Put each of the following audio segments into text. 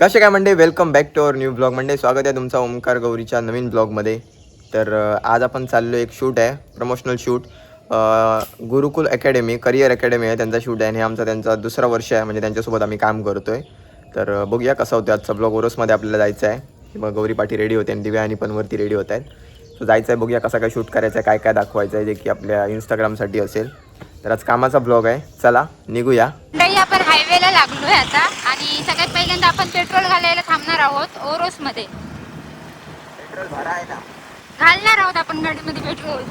कसे काय मंडे, welcome back to our new blog. मंडे स्वागत आहे तुमचा ओमकार गौरीच्या नवीन ब्लॉगमध्ये. तर आज आपण चाललो, एक शूट आहे, प्रमोशनल शूट. गुरुकुल अकॅडमी, करिअर अकॅडमी आहे त्यांचा शूट आहे आणि आमचा त्यांचा दुसरा वर्ष आहे, म्हणजे त्यांच्यासोबत आम्ही काम करतो आहे. तर बघूया कसा होतो आजचा ब्लॉग. ओरोसमध्ये आपल्याला जायचं आहे. मग गौरी पाठी रेडी होते आणि दिव्या आणि पनवरती रेडी होत आहेत. सो जायचं आहे, बघूया कसा काय शूट करायचा आहे, काय काय दाखवायचं आहे, जे की आपल्या इंस्टाग्रामसाठी असेल. तर आज कामाचा ब्लॉग आहे, चला निघूया. आपण हायवेला लागलोय आता आणि सगळ्यात पहिल्यांदा आपण पेट्रोल घालायला थांबणार आहोत ओरोस मध्ये. पेट्रोल भरायला घालणार आहोत आपण गाडीमध्ये पेट्रोल.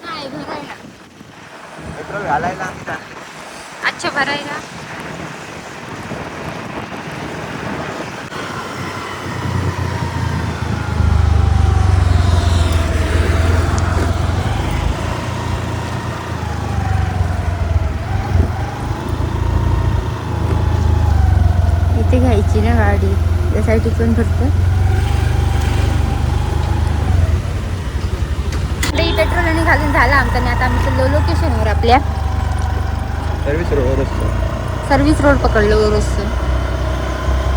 नाही भरायला. पेट्रोल घालायला. अच्छा, भरायला. इथे घ्यायची ना गाडी, त्यासाठी पण फक्त पेट्रोल आणि घालून झाला आमचा. आणि आता आम्ही चाललो लोकेशनवर. आपल्या सर्व्हिस रोड पकडलो ओरोसचं.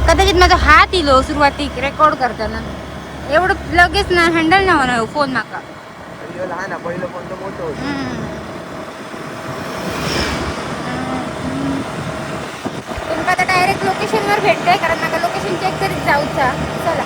कदाचित माझा हात इलो सुरुवाती रेकॉर्ड करताना. एवढं लगेच ना हँडल नाही होणार फोन माका. पहिलं फोन तर मोठं होतं. तुमका आता डायरेक्ट लोकेशनवर भेटतंय, कारण मला लोकेशन चेक करीत जाऊचा. चला.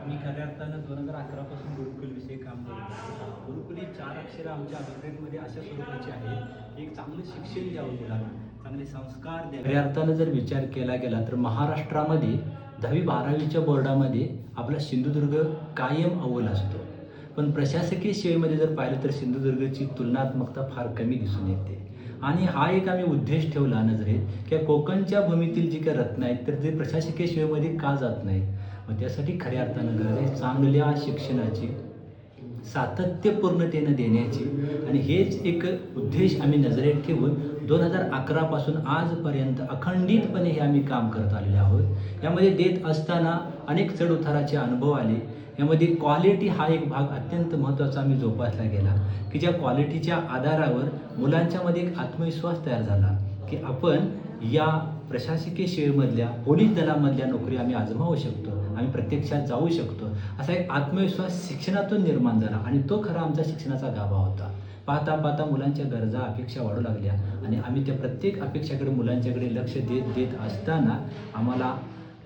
आम्ही खऱ्या अर्थानं 2011 पासून गुरुकुलविषयी काम करतो. गुरुकुल ही 4 अक्षरं आमच्या अभिप्रेतमध्ये अशा स्वरूपाची आहेत. एक चांगलं शिक्षण द्यावं मुलांना, चांगले संस्कार द्यावे. खऱ्या अर्थानं जर विचार केला गेला तर महाराष्ट्रामध्ये 10वी-12वीच्या बोर्डामध्ये आपला सिंधुदुर्ग कायम अव्वल असतो. पण प्रशासकीय सेवेमध्ये जर पाहिलं तर सिंधुदुर्गची तुलनात्मकता फार कमी दिसून येते. आणि हा एक आम्ही उद्देश ठेवला नजरेत की कोकणच्या भूमीतील जी काही रत्न आहेत तर ते प्रशासकीय सेवेमध्ये का जात नाहीत. मग त्यासाठी खऱ्या अर्थानं गरज आहे चांगल्या शिक्षणाची, सातत्यपूर्णतेनं देण्याची. आणि हेच एक उद्देश आम्ही नजरेत ठेवून 2011 पासून आजपर्यंत अखंडितपणे हे आम्ही काम करत आलेले आहोत. यामध्ये देत असताना अनेक चढउताराचे अनुभव आले. यामध्ये क्वालिटी हा एक भाग अत्यंत महत्त्वाचा आम्ही जोपासला गेला की ज्या क्वालिटीच्या आधारावर मुलांच्यामध्ये एक आत्मविश्वास तयार झाला की आपण या प्रशासकीय सेवेमधल्या, पोलीस दलामधल्या नोकरी आम्ही आजमावू शकतो, आम्ही प्रत्यक्षात जाऊ शकतो. असा एक आत्मविश्वास शिक्षणातून निर्माण झाला आणि तो खरा आमचा शिक्षणाचा गाभा होता. पाहता पाहता मुलांच्या गरजा, अपेक्षा वाढू लागल्या आणि आम्ही त्या प्रत्येक अपेक्षाकडे, मुलांच्याकडे लक्ष देत असताना आम्हाला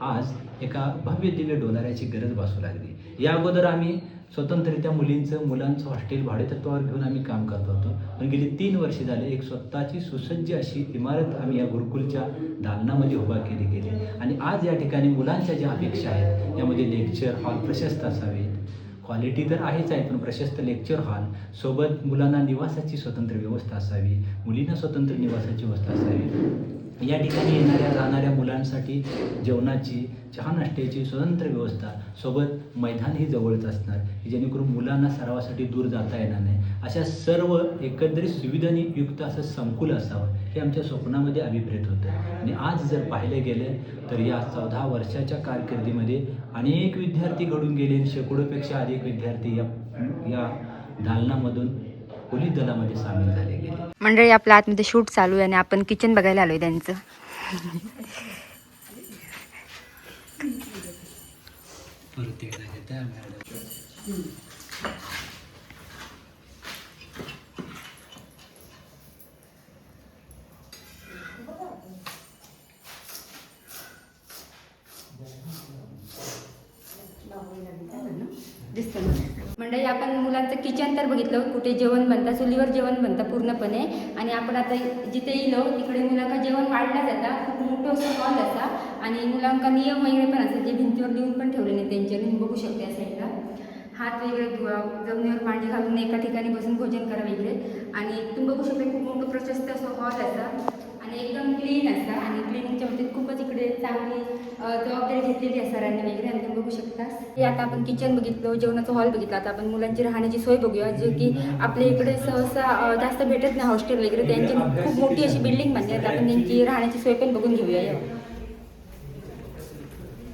आज एका भव्य दिव्य डोलाऱ्याची गरज भासू लागली. या अगोदर आम्ही स्वतंत्ररित्या मुलांचं हॉस्टेल भाडेतत्वावर घेऊन आम्ही काम करत होतो. पण गेली 3 वर्षे झाले एक स्वतःची सुसज्ज अशी इमारत आम्ही या गुरुकुलच्या दालनामध्ये उभा केली गेली. आणि आज या ठिकाणी मुलांच्या ज्या अपेक्षा आहेत यामध्ये लेक्चर हॉल प्रशस्त असावेत, क्वालिटी तर आहेच आहे, पण प्रशस्त लेक्चर हॉल सोबत मुलांना निवासाची स्वतंत्र व्यवस्था असावी, मुलींना स्वतंत्र निवासाची व्यवस्था असावी. या ठिकाणी येणाऱ्या जाणाऱ्या मुलांसाठी जेवणाची, चहा नाश्त्याची स्वतंत्र व्यवस्था, सोबत मैदानही जवळच असणार की जेणेकरून मुलांना सरावासाठी दूर जाता येणार नाही. अशा सर्व एकत्रित सुविधांनी युक्त असं संकुल असावं हे आमच्या स्वप्नामध्ये अभिप्रेत होतं. आणि आज जर पाहिलं गेलं तर या 14 वर्षाच्या कारकिर्दीमध्ये अनेक विद्यार्थी घडून गेले. शेकडोपेक्षा अधिक विद्यार्थी या दालनामधून पोलीस दलामध्ये सामील झाले गेले. मंडळी, आपल्या आतमध्ये शूट चालू आहे आणि आपण किचन बघायला आलोय त्यांचं. मंडळी, आपण मुलांचं किचन तर बघितलं, कुठे जेवण बनतं, चुलीवर जेवण बनतं पूर्णपणे. आणि आपण आता जिथे येलो तिकडे मुलांना जेवण वाढलं जातं. खूप मोठं असं हॉल असा आणि मुलांना नियम वगैरे पण असतात जे भिंतीवर लिहून पण ठेवले नाही त्यांच्याने. तुम्ही बघू शकता या साईडला हात वगैरे धुवा, जमिनीवर मांडी घालून एका ठिकाणी बसून भोजन करा वगैरे. आणि तुम्ही बघू शकता खूप मोठं प्रशस्त असं हॉल असा आणि एकदम क्लीन असता. आणि क्लिनिंगच्या बाबतीत खूपच इकडे चांगली जबाबदारी घेतलेली आहे सरांनी वगैरे. आणि तुम्ही बघू शकता हे आता आपण किचन बघितलं, जेवणाचा हॉल बघितला. आता आपण मुलांची राहण्याची सोय बघूया, जे की आपल्या इकडे सहसा जास्त भेटत नाही हॉस्टेल वगैरे. त्यांची खूप मोठी अशी बिल्डिंग बनली आहे. आपण त्यांची राहण्याची सोय पण बघून घेऊया.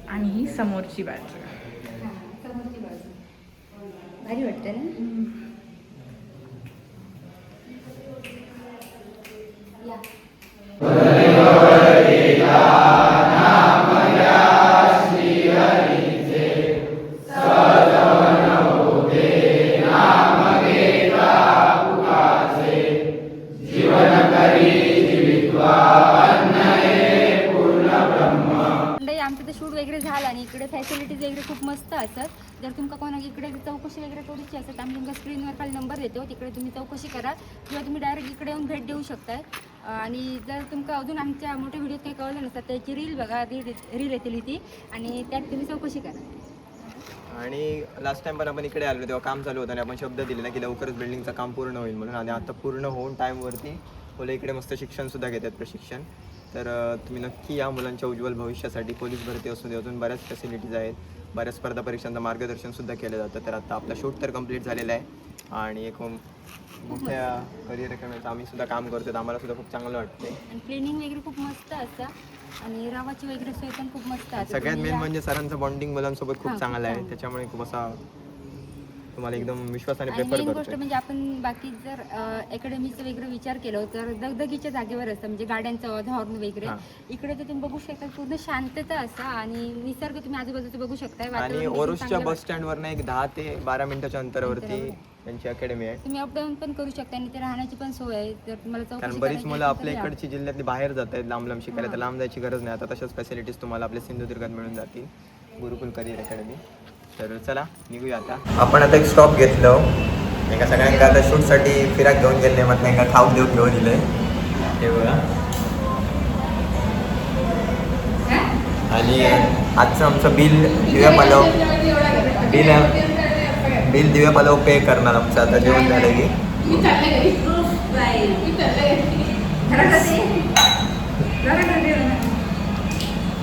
आणि ही समोरची बाजू, समोरची बाजू भारी वाटतं ना. या. मंडळी आमचं तर शूट वगैरे झालं आणि इकडे फॅसिलिटीज वगैरे खूप मस्त असतात. जर तुमका कोणा इकडे चौकशी वगैरे करूची असेल तर आम्ही तुमच्या स्क्रीनवर खाली नंबर देतो, तिकडे तुम्ही चौकशी करा किंवा तुम्ही डायरेक्ट इकडे येऊन भेट देऊ शकताय. आणि जर तुमका अजून आमच्या मोठ्या व्हिडिओत काही कळलं नसतं त्याची रील बघा, रील येतील ती आणि त्यात तुम्ही चौकशी करा. आणि लास्ट टाइम पण आपण इकडे आलो तेव्हा काम चालू होतं आणि आपण शब्द दिलेला की लवकरच बिल्डिंगचं काम पूर्ण होईल म्हणून, आणि आता पूर्ण होऊन टाईमवरती मुलं इकडे मस्त शिक्षणसुद्धा घेतात, प्रशिक्षण. तर तुम्ही नक्की या मुलांच्या उज्ज्वल भविष्यासाठी. पोलीस भरती असू दे, अजून बऱ्याच फॅसिलिटीज आहेत, बऱ्याच स्पर्धा परीक्षांचं मार्गदर्शनसुद्धा केलं जातं. तर आता आपला शूट तर कंप्लीट झालेला आहे आणि एक मोठ्या करिअर अकॅडमीचं आम्ही सुद्धा काम करतो, तर आम्हाला सुद्धा खूप चांगलं वाटते. आणि क्लिनिंग वगैरे खूप मस्त असतं आणि रावाची वगैरे सोय पण खूप मस्त असते. सगळ्यात मेन म्हणजे सरांचं बॉन्डिंग मुलांसोबत खूप हां, चांगलं आहे, हां. त्याच्यामुळे खूप असा तुम्हाला एकदम विश्वासाने आणि प्रेफर मेन गोष्ट करतो. म्हणजे आपण बाकी जर अकॅडमीचं वगैरे विचार केला तर दगदगीच्या जागेवर असतं, म्हणजे गाड्यांचा आवाज, हॉर्न वगैरे. हां. इकडे तर तुम्ही बघू शकता पूर्ण शांतता असतं आणि निसर्ग तुम्ही आजूबाजूचं बघू शकताय. आणि वातावरण देखील ओरुसच्या चांगलं बस स्टँडवरनं एक 10 ते 12 मिनिटाच्या अंतरावरती अंतरावर. त्यांची अकॅडमी आहे. तुम्ही अपडाऊन पण करू शकता आणि ते राहण्याची पण सोय आहे. जर तुम्हाला चौकशी कारण बरीच करायची मुलं असेल तर आपल्या या. इकडची जिल्ह्यातली बाहेर जात आहेत लांब लांब शिकायला, तर लांब जायची गरज नाही. आता तशाच फॅसिलिटीज तुम्हाला आपल्या सिंधुदुर्गात मिळून जातील, गुरुकुल करिअर अकॅडमी. तर चला निघूया आता. आपण आता एक स्टॉप घेतलं, एका सगळ्यांना आता शूटसाठी फिराक घेऊन गेले, मग एका खाऊ देऊ घेऊन दिलंय. हे बघा. आणि आजचं आमचं बिल दिव्या पालव बिल दिव्या पालव पे करणार आमचं आता जेवण झालं की.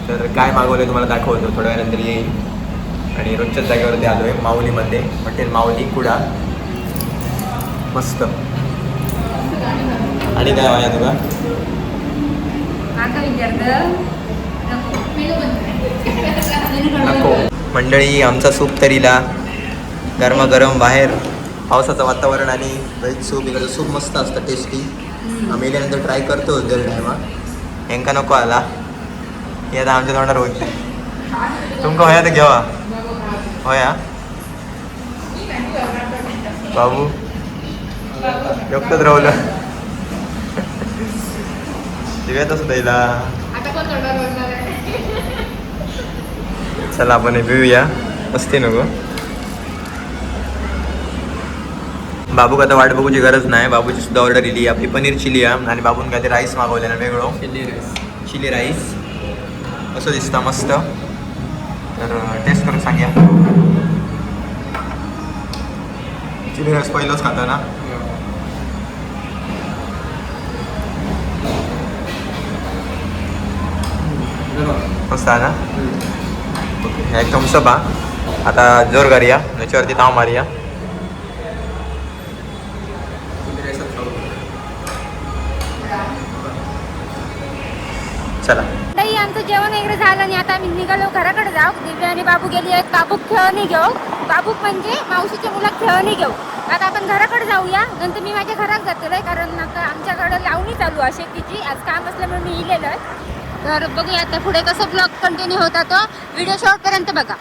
तर काय मागवलं तुम्हाला दाखवतो, थोड्या वेळानंतर येईल. आणि रोजच्याच जागेवरती आलो आहे, माऊलीमध्ये, हॉटेल माऊली कुडा. मस्त. आणि काय हवं तुला? नको. मंडळी आमचा सूप तरीला गरमागरम, बाहेर पावसाचं वातावरण आणि व्हेज सूप. इकडचं सूप मस्त असतं, टेस्टी. आम्ही गेल्यानंतर ट्राय करतो दर टायमा. हेंका नको आला हे आता आमच्या तोंडावर होत नाही. तुमका होया तर घेवा. होया बाबू एकटंच राहुलं दिव्यात असं द्यायला. चला आपण भिऊया, असते नको. बाबूक आता वाट बघूची गरज नाही, बाबूची सुद्धा ऑर्डर दिली. आपली पनीर चिली आहे आणि बाबून काय ते राईस मागवलेला वेगळं, चिली राईस. असं दिसतं मस्त. तर टेस्ट करून सांगूया. चिली राईस पहिलंच खाता ना. मस्त आहे ना. ओके, एक थम्सअप हा. आता जोर करूया, त्याच्यावरती ताव मारूया. चला. ताई आमचं जेवण वगैरे झालं आणि आता आम्ही निघालो घराकडे जाऊ. दिव्या आणि बाबू गेली आहेत काबूक खेळणी घेऊ. काबूक म्हणजे मावशीच्या मुलात खेळणी घेऊ. आता आपण घराकडे जाऊया, नंतर मी माझ्या घरात जाते कारण आता आमच्याकडे लावणी चालू आहे शेतीची. आज काम असल्यामुळे मी इलेलं आहे. तर बघूया आता पुढे कसं ब्लॉग कंटिन्यू होता तो व्हिडिओ शॉर्टपर्यंत बघा.